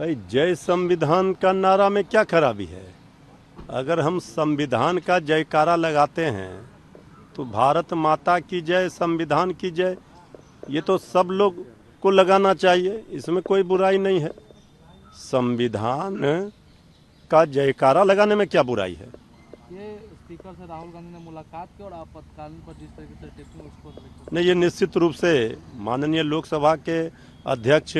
भाई जय संविधान का नारा में क्या खराबी है? अगर हम संविधान का जयकारा लगाते हैं तो भारत माता की जय, संविधान की जय, ये तो सब लोग को लगाना चाहिए, इसमें कोई बुराई नहीं है। संविधान का जयकारा लगाने में क्या बुराई है? ये स्पीकर से राहुल गांधी ने मुलाकात की और आपातकालीन पर जिस तरीके से टिप्पणी उस पर नहीं, ये निश्चित रूप से माननीय लोकसभा के अध्यक्ष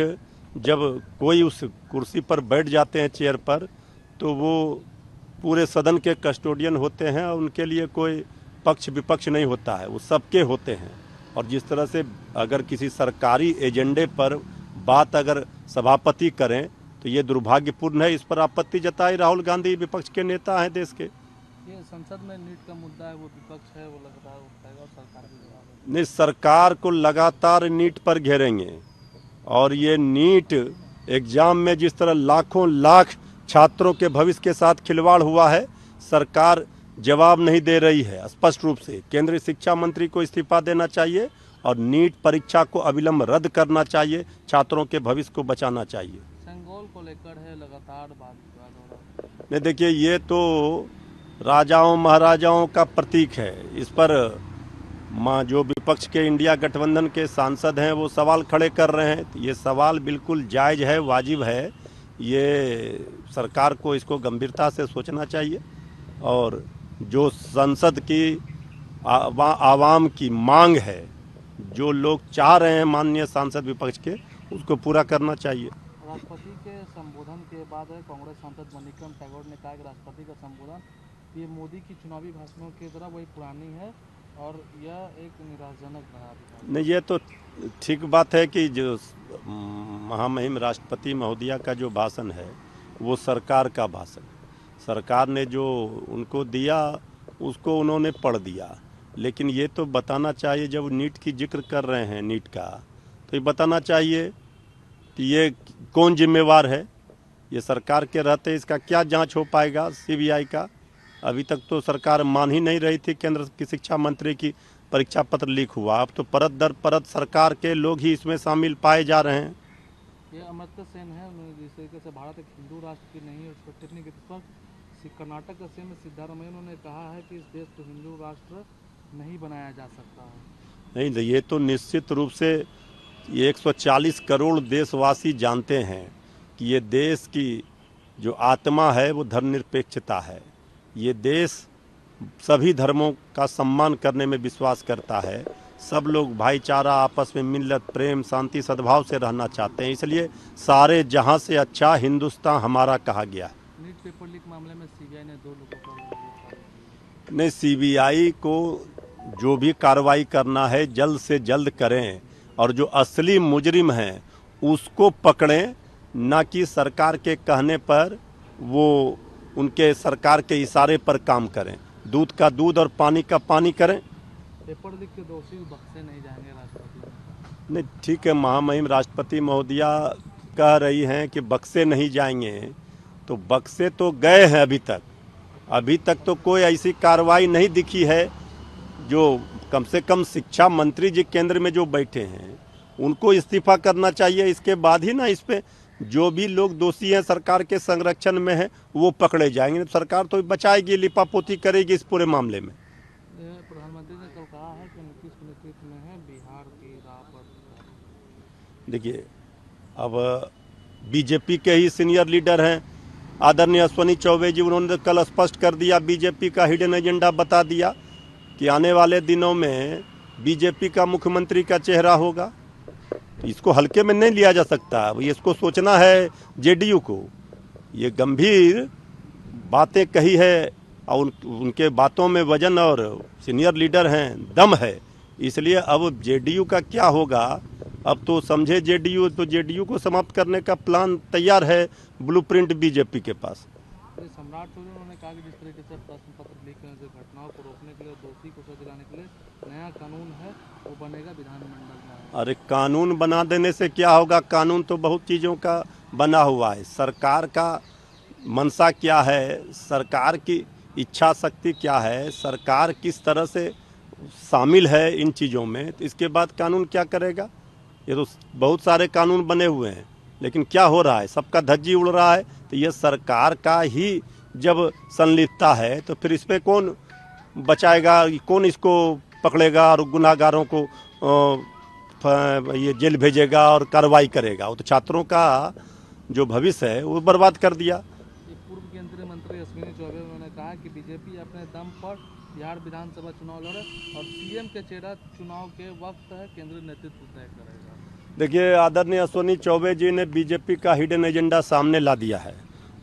जब कोई उस कुर्सी पर बैठ जाते हैं, चेयर पर, तो वो पूरे सदन के कस्टोडियन होते हैं और उनके लिए कोई पक्ष विपक्ष नहीं होता है, वो सबके होते हैं। और जिस तरह से अगर किसी सरकारी एजेंडे पर बात अगर सभापति करें तो ये दुर्भाग्यपूर्ण है। इस पर आपत्ति जताई राहुल गांधी, विपक्ष के नेता हैं देश के। ये संसद में नीट का मुद्दा है, वो विपक्ष है, वो लगातार उठाएगा और सरकार भी जवाब नहीं, सरकार को लगातार नीट पर घेरेंगे। और ये नीट एग्जाम में जिस तरह लाखों लाख छात्रों के भविष्य के साथ खिलवाड़ हुआ है, सरकार जवाब नहीं दे रही है स्पष्ट रूप से। केंद्रीय शिक्षा मंत्री को इस्तीफा देना चाहिए और नीट परीक्षा को अविलंब रद्द करना चाहिए, छात्रों के भविष्य को बचाना चाहिए। संगोल को लेकर है लगातार वाद विवाद हो रहा है। नहीं, देखिए, ये तो राजाओं महाराजाओं का प्रतीक है। इस पर जो विपक्ष के इंडिया गठबंधन के सांसद हैं वो सवाल खड़े कर रहे हैं। ये सवाल बिल्कुल जायज़ है, वाजिब है। ये सरकार को इसको गंभीरता से सोचना चाहिए और जो संसद की आवाम की मांग है, जो लोग चाह रहे हैं माननीय सांसद विपक्ष के, उसको पूरा करना चाहिए। राष्ट्रपति के संबोधन के बाद कांग्रेस सांसद मणिकरण टैगोर ने कहा कि राष्ट्रपति का संबोधन ये मोदी की चुनावी भाषणों की तरह वही पुरानी है और यह एक निराशाजनक बना। नहीं, ये तो ठीक बात है कि जो महामहिम राष्ट्रपति महोदया का जो भाषण है वो सरकार का भाषण है। सरकार ने जो उनको दिया उसको उन्होंने पढ़ दिया, लेकिन ये तो बताना चाहिए, जब नीट की जिक्र कर रहे हैं नीट का, तो ये बताना चाहिए कि ये कौन जिम्मेवार है। ये सरकार के रहते इसका क्या जांच हो पाएगा सीबीआई का? अभी तक तो सरकार मान ही नहीं रही थी केंद्र की शिक्षा मंत्री की परीक्षा पत्र लीक हुआ। अब तो परत दर परत सरकार के लोग ही इसमें शामिल पाए जा रहे हैं। ये अमर्त्य सेन है, जिस तरीके से भारत एक हिंदू राष्ट्र की नहीं है, उसको टिप्पणी की पर कर्नाटक के सीएम सिद्धारमैया ने कहा है कि इस देश को हिंदू राष्ट्र नहीं बनाया जा सकता है। नहीं, ये तो निश्चित रूप से 140 करोड़ देशवासी जानते हैं कि ये देश की जो आत्मा है वो धर्मनिरपेक्षता है। ये देश सभी धर्मों का सम्मान करने में विश्वास करता है। सब लोग भाईचारा, आपस में मिल्लत, प्रेम, शांति, सद्भाव से रहना चाहते हैं। इसलिए सारे जहां से अच्छा हिंदुस्तान हमारा कहा गया है। नीट पेपर लीक मामले में सीबीआई ने 2 लोगों को नहीं, सीबीआई को जो भी कार्रवाई करना है जल्द से जल्द करें और जो असली मुजरिम हैं उसको पकड़ें, ना कि सरकार के कहने पर वो उनके सरकार के इशारे पर काम करें। दूध का दूध और पानी का पानी करें। पेपर लीक के दोषी बख्शे नहीं जाएंगे राष्ट्रपति। नहीं, ठीक है, महामहिम राष्ट्रपति महोदया कह रही हैं कि बख्शे नहीं जाएंगे, तो बख्शे तो गए हैं। अभी तक तो कोई ऐसी कार्रवाई नहीं दिखी है। जो कम से कम शिक्षा मंत्री जी केंद्र में जो बैठे हैं उनको इस्तीफा करना चाहिए। इसके बाद ही ना इस पे जो भी लोग दोषी हैं सरकार के संरक्षण में हैं वो पकड़े जाएंगे। सरकार तो बचाएगी, लिपापोती करेगी इस पूरे मामले में। प्रधानमंत्री ने कल कहा है कि नीतीश के नेतृत्व में है बिहार की राह पर। देखिए, अब बीजेपी के ही सीनियर लीडर हैं आदरणीय अश्विनी चौबे जी, उन्होंने कल स्पष्ट कर दिया, बीजेपी का हिडन एजेंडा बता दिया कि आने वाले दिनों में बीजेपी का मुख्यमंत्री का चेहरा होगा। इसको हल्के में नहीं लिया जा सकता, इसको सोचना है जेडीयू को। ये गंभीर बातें कही है और उनके बातों में वजन और सीनियर लीडर हैं, दम है। इसलिए अब जेडीयू का क्या होगा, अब तो समझे जेडीयू, तो जेडीयू को समाप्त करने का प्लान तैयार है, ब्लूप्रिंट बीजेपी के पास। सम्राट चौधरी ने कहा कि जिस तरीके से प्रश्न पत्र लीक करने से घटनाओं को रोकने के लिए, दोषी को सजा दिलाने के लिए नया कानून है वो बनेगा विधानमंडल में। अरे, कानून बना देने से क्या होगा? कानून तो बहुत चीज़ों का बना हुआ है। सरकार का मंशा क्या है, सरकार की इच्छा शक्ति क्या है, सरकार किस तरह से शामिल है इन चीज़ों में, तो इसके बाद कानून क्या करेगा? ये तो बहुत सारे कानून बने हुए हैं, लेकिन क्या हो रहा है, सबका धज्जी उड़ रहा है। तो ये सरकार का ही जब संलिप्तता है तो फिर इस पे कौन बचाएगा, कौन इसको पकड़ेगा और गुनाहगारों को ये जेल भेजेगा और कार्रवाई करेगा। वो तो छात्रों का जो भविष्य है वो बर्बाद कर दिया। पूर्व केंद्रीय मंत्री अश्विनी चौबे उन्होंने कहा कि बीजेपी अपने दम पर बिहार विधानसभा चुनाव लड़े और सीएम के चेहरा चुनाव के वक्त है, केंद्रीय नेतृत्व तय करेगा। देखिए, आदरणीय अश्विनी चौबे जी ने बीजेपी का हिडन एजेंडा सामने ला दिया है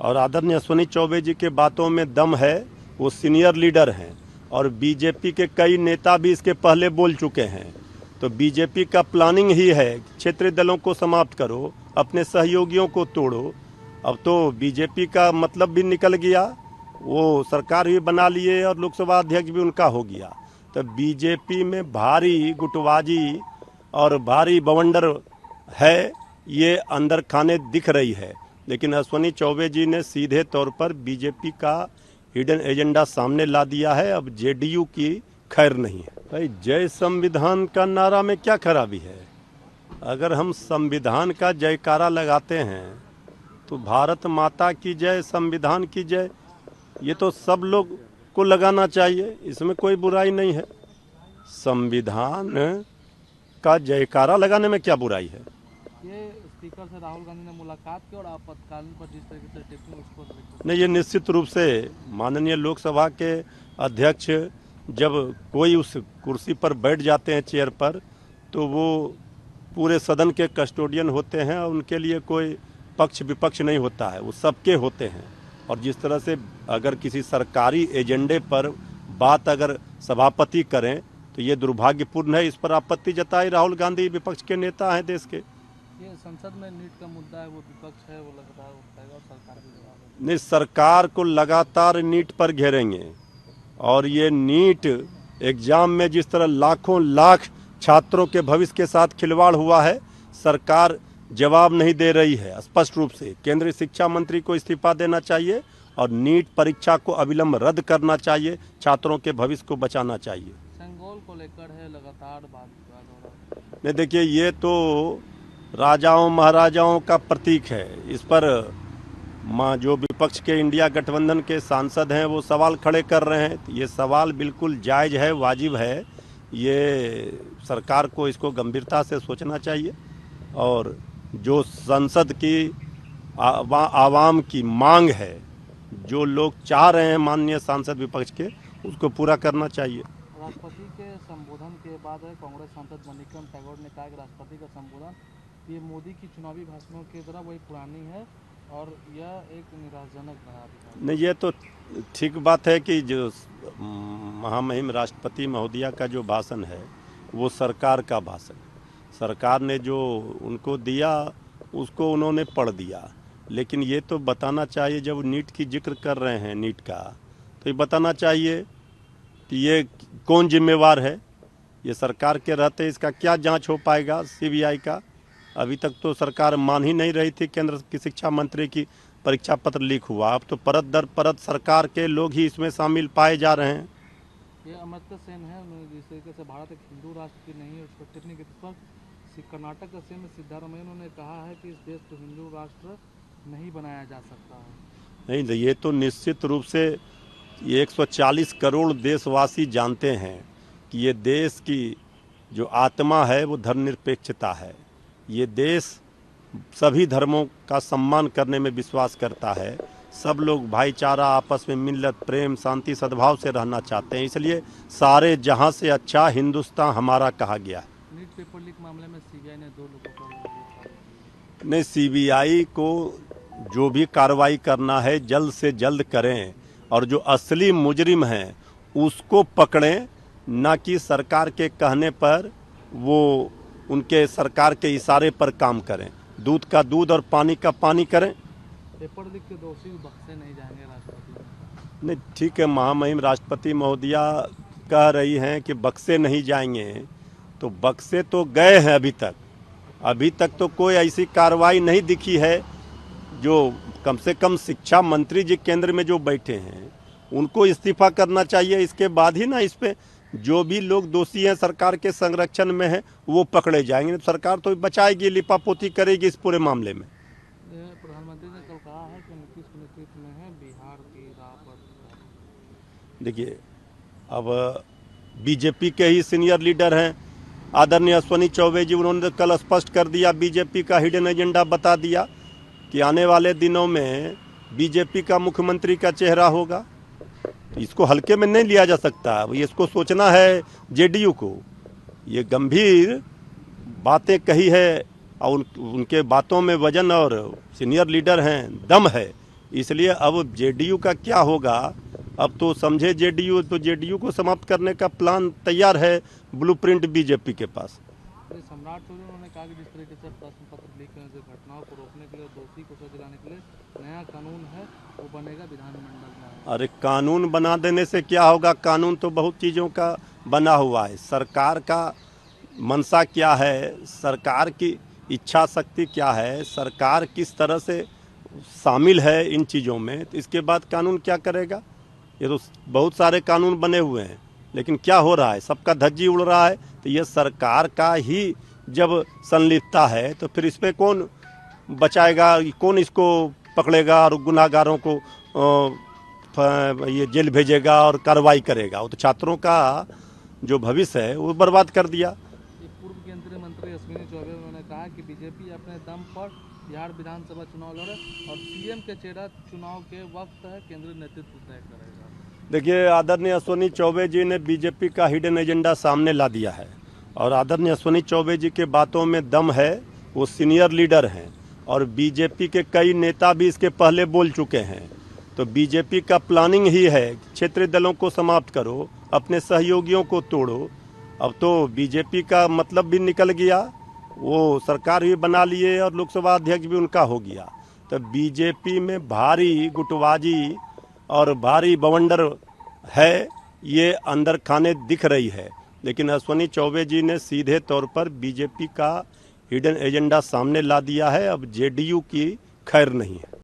और आदरणीय अश्विनी चौबे जी के बातों में दम है। वो सीनियर लीडर हैं और बीजेपी के कई नेता भी इसके पहले बोल चुके हैं। तो बीजेपी का प्लानिंग ही है, क्षेत्रीय दलों को समाप्त करो, अपने सहयोगियों को तोड़ो। अब तो बीजेपी का मतलब भी निकल गया, वो सरकार भी बना लिए और लोकसभा अध्यक्ष भी उनका हो गया। तो बीजेपी में भारी गुटबाजी और भारी बवंडर है, ये अंदर खाने दिख रही है। लेकिन अश्विनी चौबे जी ने सीधे तौर पर बीजेपी का हिडन एजेंडा सामने ला दिया है। अब जेडीयू की खैर नहीं है। भाई, जय संविधान का नारा में क्या खराबी है? अगर हम संविधान का जयकारा लगाते हैं तो भारत माता की जय, संविधान की जय, ये तो सब लोग को लगाना चाहिए, इसमें कोई बुराई नहीं है। संविधान का जयकारा लगाने में क्या बुराई है? ये स्पीकर से राहुल गांधी ने मुलाकात की और आपातकालीन पर जिस तरीके से टिप्पणी उसको नहीं, ये निश्चित रूप से माननीय लोकसभा के अध्यक्ष जब कोई उस कुर्सी पर बैठ जाते हैं, चेयर पर, तो वो पूरे सदन के कस्टोडियन होते हैं और उनके लिए कोई पक्ष विपक्ष नहीं होता है, वो सबके होते हैं। और जिस तरह से अगर किसी सरकारी एजेंडे पर बात अगर सभापति करें तो ये दुर्भाग्यपूर्ण है। इस पर आपत्ति जताई राहुल गांधी, विपक्ष के नेता हैं देश के। ये संसद में नीट का मुद्दा है, वो विपक्ष है, वो लगातार उठाएगा और सरकार भी जवाब नहीं, सरकार को लगातार नीट पर घेरेंगे और ये नीट एग्जाम में जिस तरह लाखों लाख छात्रों के भविष्य के साथ खिलवाड़ हुआ है, सरकार जवाब नहीं दे रही है स्पष्ट रूप से। केंद्रीय शिक्षा मंत्री को इस्तीफा देना चाहिए और नीट परीक्षा को अविलंब रद्द करना चाहिए, छात्रों के भविष्य को बचाना चाहिए। संगोल को लेकर है लगातार बात हो रहा है। नहीं, देखिए, ये तो राजाओं महाराजाओं का प्रतीक है। इस पर जो विपक्ष के इंडिया गठबंधन के सांसद हैं वो सवाल खड़े कर रहे हैं। ये सवाल बिल्कुल जायज़ है, वाजिब है। ये सरकार को इसको गंभीरता से सोचना चाहिए और जो संसद की आवाम की मांग है, जो लोग चाह रहे हैं माननीय सांसद विपक्ष के, उसको पूरा करना चाहिए। राष्ट्रपति के संबोधन के बाद कांग्रेस सांसद मणिकरण टैगोर ने कहा कि राष्ट्रपति का संबोधन ये मोदी की चुनावी भाषणों की तरह वही पुरानी है और यह एक निराशाजनक बना। नहीं, ये तो ठीक बात है कि जो महामहिम राष्ट्रपति महोदया का जो भाषण है वो सरकार का भाषण है। सरकार ने जो उनको दिया उसको उन्होंने पढ़ दिया। लेकिन ये तो बताना चाहिए, जब नीट की जिक्र कर रहे हैं नीट का, तो ये बताना चाहिए कि ये कौन जिम्मेवार है। ये सरकार के रहते इसका क्या जांच हो पाएगा सीबीआई का? अभी तक तो सरकार मान ही नहीं रही थी। केंद्र की शिक्षा मंत्री की परीक्षा पत्र लीक हुआ, अब तो परत दर परत सरकार के लोग ही इसमें शामिल पाए जा रहे हैं। ये अमर्त्य सेन है, उन्होंने जिस तरीके से भारत एक हिंदू राष्ट्र की नहीं है उसको टिप्पणी की पर कर्नाटक के सीएम सिद्धारमैया ने कहा है कि इस देश को हिंदू राष्ट्र नहीं बनाया जा सकता है। नहीं, ये तो निश्चित रूप से 140 करोड़ देशवासी जानते हैं कि ये देश की जो आत्मा है वो धर्मनिरपेक्षता है। ये देश सभी धर्मों का सम्मान करने में विश्वास करता है। सब लोग भाईचारा, आपस में मिल्लत, प्रेम, शांति, सद्भाव से रहना चाहते हैं। इसलिए सारे जहां से अच्छा हिंदुस्तान हमारा कहा गया है। नीट पेपर लीक मामले में सीबीआई ने 2 लोगों को नहीं, सीबीआई को जो भी कार्रवाई करना है जल्द से जल्द करें और जो असली मुजरिम हैं उसको पकड़ें, ना कि सरकार के कहने पर वो उनके सरकार के इशारे पर काम करें। दूध का दूध और पानी का पानी करें। पेपर लीक के दोषी बख्शे नहीं जाएंगे राष्ट्रपति। नहीं, ठीक है, महामहिम राष्ट्रपति महोदया कह रही हैं कि बख्शे नहीं जाएंगे, तो बख्शे तो गए हैं। अभी तक तो कोई ऐसी कार्रवाई नहीं दिखी है। जो कम से कम शिक्षा मंत्री जी केंद्र में जो बैठे हैं उनको इस्तीफा करना चाहिए। इसके बाद ही ना इस पे जो भी लोग दोषी हैं सरकार के संरक्षण में हैं वो पकड़े जाएंगे। सरकार तो बचाएगी, लिपापोती करेगी इस पूरे मामले में। कहा है कि नीतीश के नेतृत्व में है बिहार की राह पर। देखिए, अब बीजेपी के ही सीनियर लीडर हैं आदरणीय अश्वनी चौबे जी, उन्होंने कल स्पष्ट कर दिया, बीजेपी का हिडन एजेंडा बता दिया कि आने वाले दिनों में बीजेपी का मुख्यमंत्री का चेहरा होगा। तो इसको हल्के में नहीं लिया जा सकता, ये इसको सोचना है जेडीयू को। ये गंभीर बातें कही है और उनके बातों में वजन और सीनियर लीडर हैं, दम है। इसलिए अब जेडीयू का क्या होगा, अब तो समझे जेडीयू, तो जेडीयू को समाप्त करने का प्लान तैयार है, ब्लूप्रिंट बीजेपी के पास। सम्राट चौधरी उन्होंने कहा कि जिस तरीके से प्रश्न पत्र लीक होने से घटनाओं को रोकने के लिए दोषी को सजा दिलाने के लिए नया कानून है वो बनेगा विधानमंडल में। अरे कानून बना देने से क्या होगा, कानून तो बहुत चीज़ों का बना हुआ है। सरकार का मंशा क्या है, सरकार की इच्छा शक्ति क्या है, सरकार किस तरह से शामिल है इन चीज़ों में, तो इसके बाद कानून क्या करेगा। ये तो बहुत सारे कानून बने हुए हैं, लेकिन क्या हो रहा है, सबका धज्जी उड़ रहा है। तो ये सरकार का ही जब संलिप्तता है तो फिर इस पर कौन बचाएगा, कौन इसको पकड़ेगा और गुनाहगारों को ये जेल भेजेगा और कार्रवाई करेगा। वो तो छात्रों का जो भविष्य है वो बर्बाद कर दिया। पूर्व केंद्रीय मंत्री अश्विनी चौबे उन्होंने कहा कि बीजेपी अपने दम पर बिहार विधानसभा चुनाव लड़े और सीएम के चेहरा चुनाव के वक्त है, केंद्रीय नेतृत्व तय करेगा। देखिए, आदरणीय अश्विनी चौबे जी ने बीजेपी का हिडन एजेंडा सामने ला दिया है और आदरणीय अश्विनी चौबे जी के बातों में दम है, वो सीनियर लीडर हैं और बीजेपी के कई नेता भी इसके पहले बोल चुके हैं। तो बीजेपी का प्लानिंग ही है, क्षेत्रीय दलों को समाप्त करो, अपने सहयोगियों को तोड़ो। अब तो बीजेपी का मतलब भी निकल गया, वो सरकार भी बना लिए और लोकसभा अध्यक्ष भी उनका हो गया। तो बीजेपी में भारी गुटबाजी और भारी बवंडर है, ये अंदर खाने दिख रही है। लेकिन अश्विनी चौबे जी ने सीधे तौर पर बीजेपी का हिडन एजेंडा सामने ला दिया है। अब जेडीयू की खैर नहीं है।